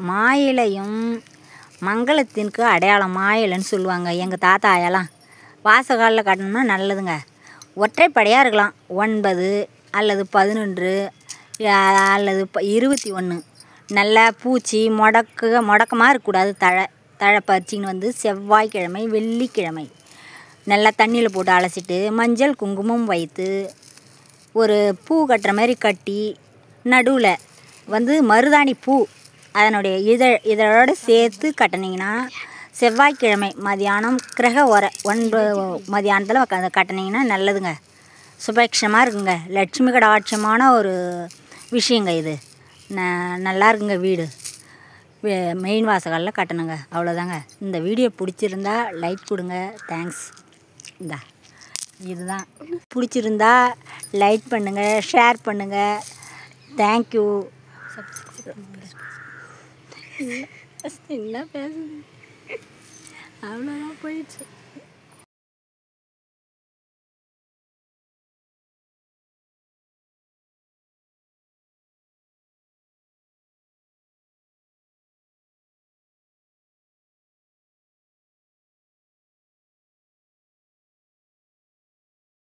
மா இலையும் மங்களத்திற்கு அடையாளம். மா இலைன்னு சொல்லுவாங்க எங்கள் தாத்தா ஆயெல்லாம். வாசக்காலில் கட்டணும்னா நல்லதுங்க. ஒற்றைப்படையாக இருக்கலாம். 9 அல்லது 11 அல்லது 21. நல்லா பூச்சி முடக்கமாக இருக்கக்கூடாது. தழை பறிச்சின்னு வந்து செவ்வாய்க்கிழமை வெள்ளிக்கிழமை நல்லா தண்ணியில் போட்டு அலசிட்டு மஞ்சள் குங்குமம் வைத்து ஒரு பூ கட்டுற மாதிரி கட்டி நடுவில் வந்து மருதாணி பூ அதனுடைய இதழோடு சேர்த்து கட்டினீங்கன்னா செவ்வாய்க்கிழமை மதியானம் கிரக உரை 9 மதியானத்தில் கட்டினீங்கன்னா நல்லதுங்க. சுபக்ஷமாக இருக்குங்க. லட்சுமி கடாட்சமான ஒரு விஷயங்க இது. நல்லா இருக்குங்க. வீடு மெயின் வாசகாலில் கட்டணுங்க. அவ்வளோதாங்க. இந்த வீடியோ பிடிச்சிருந்தா லைக் கொடுங்க. தேங்க்ஸ். இதுதான் பிடிச்சிருந்தா லைக் பண்ணுங்கள், ஷேர் பண்ணுங்கள். தேங்க்யூ. என்ன பேசுது? அவ்வளோதான் போயிடுச்சு.